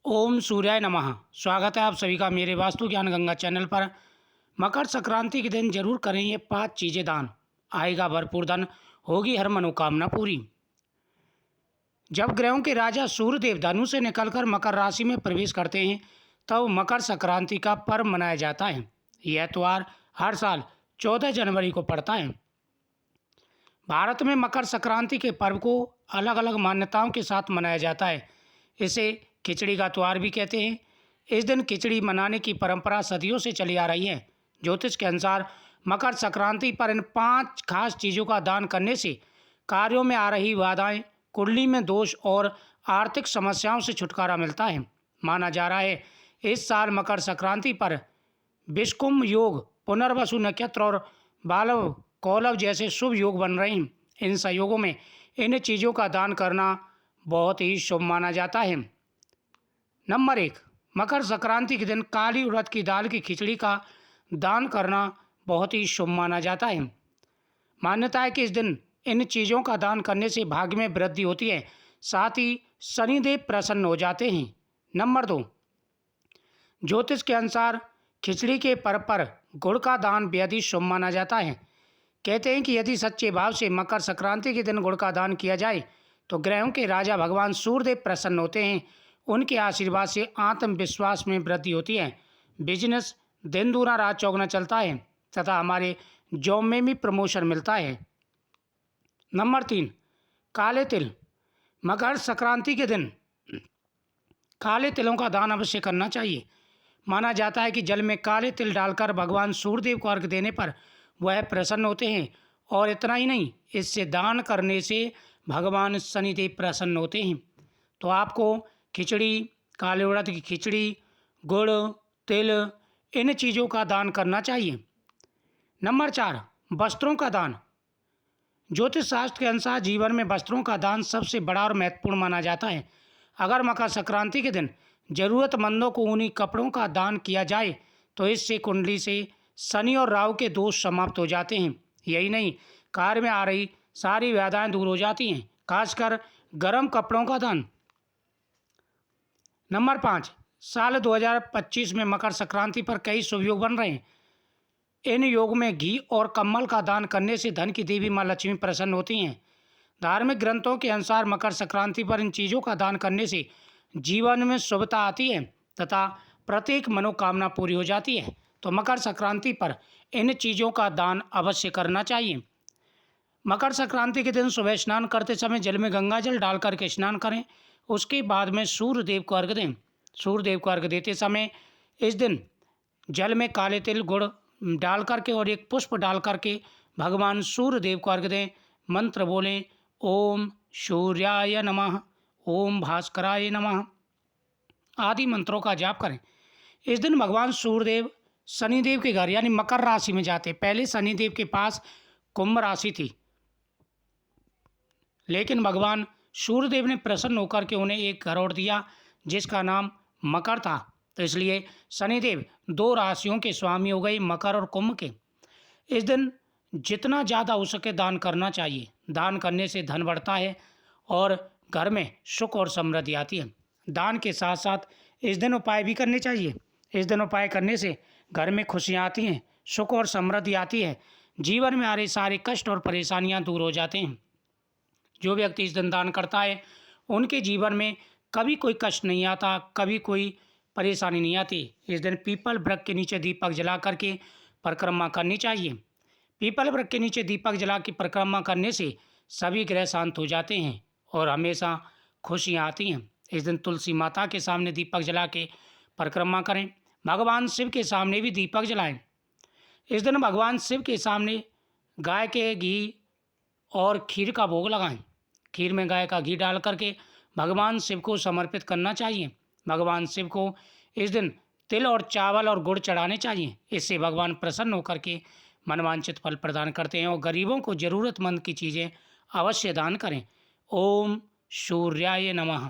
ओम सूर्याय नमः। स्वागत है आप सभी का मेरे वास्तु ज्ञान गंगा चैनल पर। मकर संक्रांति के दिन जरूर करें ये 5 चीज़ें दान। आएगा भरपूर धन, होगी हर मनोकामना पूरी। जब ग्रहों के राजा सूर्यदेव धनु से निकलकर मकर राशि में प्रवेश करते हैं तब मकर संक्रांति का पर्व मनाया जाता है। यह त्यौहार हर साल 14 जनवरी को पड़ता है। भारत में मकर संक्रांति के पर्व को अलग अलग मान्यताओं के साथ मनाया जाता है। इसे खिचड़ी का त्यौहार भी कहते हैं। इस दिन खिचड़ी मनाने की परंपरा सदियों से चली आ रही है। ज्योतिष के अनुसार मकर संक्रांति पर इन 5 खास चीज़ों का दान करने से कार्यों में आ रही बाधाएं, कुंडली में दोष और आर्थिक समस्याओं से छुटकारा मिलता है। माना जा रहा है इस साल मकर संक्रांति पर विषकुंभ योग, पुनर्वसु नक्षत्र और बालव कौलव जैसे शुभ योग बन रहे हैं। इन संयोगों में इन चीज़ों का दान करना बहुत ही शुभ माना जाता है। नंबर 1, मकर संक्रांति के दिन काली उड़द की दाल की खिचड़ी का दान करना बहुत ही शुभ माना जाता है। मान्यता है कि इस दिन इन चीज़ों का दान करने से भाग्य में वृद्धि होती है, साथ ही शनिदेव प्रसन्न हो जाते हैं। नंबर 2, ज्योतिष के अनुसार खिचड़ी के पर्व पर गुड़ का दान बेहद ही शुभ माना जाता है। कहते हैं कि यदि सच्चे भाव से मकर संक्रांति के दिन गुड़ का दान किया जाए तो ग्रहों के राजा भगवान सूर्यदेव प्रसन्न होते हैं। उनके आशीर्वाद से आत्मविश्वास में वृद्धि होती है, बिजनेस दिन दूना रात चौगुना चलता है तथा हमारे जॉब में भी प्रमोशन मिलता है। नंबर 3, काले तिल। मकर संक्रांति के दिन काले तिलों का दान अवश्य करना चाहिए। माना जाता है कि जल में काले तिल डालकर भगवान सूर्यदेव को अर्घ्य देने पर वह प्रसन्न होते हैं। और इतना ही नहीं, इससे दान करने से भगवान शनिदेव प्रसन्न होते हैं। तो आपको खिचड़ी, काले उड़द की खिचड़ी, गुड़, तिल, इन चीज़ों का दान करना चाहिए। नंबर 4, वस्त्रों का दान। ज्योतिष शास्त्र के अनुसार जीवन में वस्त्रों का दान सबसे बड़ा और महत्वपूर्ण माना जाता है। अगर मकर संक्रांति के दिन ज़रूरतमंदों को ऊनी कपड़ों का दान किया जाए तो इससे कुंडली से शनि और राहु के दोष समाप्त हो जाते हैं। यही नहीं, कार्य में आ रही सारी बाधाएं दूर हो जाती हैं, खासकर गर्म कपड़ों का दान। नंबर 5, साल 2025 में मकर संक्रांति पर कई शुभ योग बन रहे हैं। इन योग में घी और कम्बल का दान करने से धन की देवी माँ लक्ष्मी प्रसन्न होती हैं। धार्मिक ग्रंथों के अनुसार मकर संक्रांति पर इन चीज़ों का दान करने से जीवन में शुभता आती है तथा प्रत्येक मनोकामना पूरी हो जाती है। तो मकर संक्रांति पर इन चीज़ों का दान अवश्य करना चाहिए। मकर संक्रांति के दिन सुबह स्नान करते समय जल में गंगा जल डाल करके स्नान करें। उसके बाद में सूर्यदेव को अर्घ्य दें। सूर्यदेव को अर्घ्य देते समय इस दिन जल में काले तिल, गुड़ डाल करके और एक पुष्प डाल करके भगवान सूर्यदेव को अर्घ्य दें। मंत्र बोलें, ओम सूर्याय नमः, ओम भास्कराय नमः आदि मंत्रों का जाप करें। इस दिन भगवान सूर्यदेव शनिदेव के घर यानी मकर राशि में जाते। पहले शनिदेव के पास कुंभ राशि थी, लेकिन भगवान सूर्यदेव ने प्रसन्न होकर के उन्हें एक घर और दिया जिसका नाम मकर था। तो इसलिए शनिदेव 2 राशियों के स्वामी हो गए, मकर और कुंभ के। इस दिन जितना ज़्यादा हो सके दान करना चाहिए। दान करने से धन बढ़ता है और घर में सुख और समृद्धि आती है। दान के साथ साथ इस दिन उपाय भी करने चाहिए। इस दिन उपाय करने से घर में खुशियाँ आती हैं, सुख और समृद्धि आती है, जीवन में आ रहे सारे कष्ट और परेशानियाँ दूर हो जाते हैं। जो व्यक्ति इस दिन दान करता है उनके जीवन में कभी कोई कष्ट नहीं आता, कभी कोई परेशानी नहीं आती। इस दिन पीपल वृक्ष के नीचे दीपक जला करके परिक्रमा करनी चाहिए। पीपल वृक्ष के नीचे दीपक जला के परिक्रमा करने से सभी ग्रह शांत हो जाते हैं और हमेशा खुशियाँ आती हैं। इस दिन तुलसी माता के सामने दीपक जला के परिक्रमा करें। भगवान शिव के सामने भी दीपक जलाएं। इस दिन भगवान शिव के सामने गाय के घी और खीर का भोग लगाएं। खीर में गाय का घी डाल करके भगवान शिव को समर्पित करना चाहिए। भगवान शिव को इस दिन तिल और चावल और गुड़ चढ़ाने चाहिए। इससे भगवान प्रसन्न होकर के मनवांछित फल प्रदान करते हैं और गरीबों को ज़रूरतमंद की चीज़ें अवश्य दान करें। ओम सूर्याय नमः।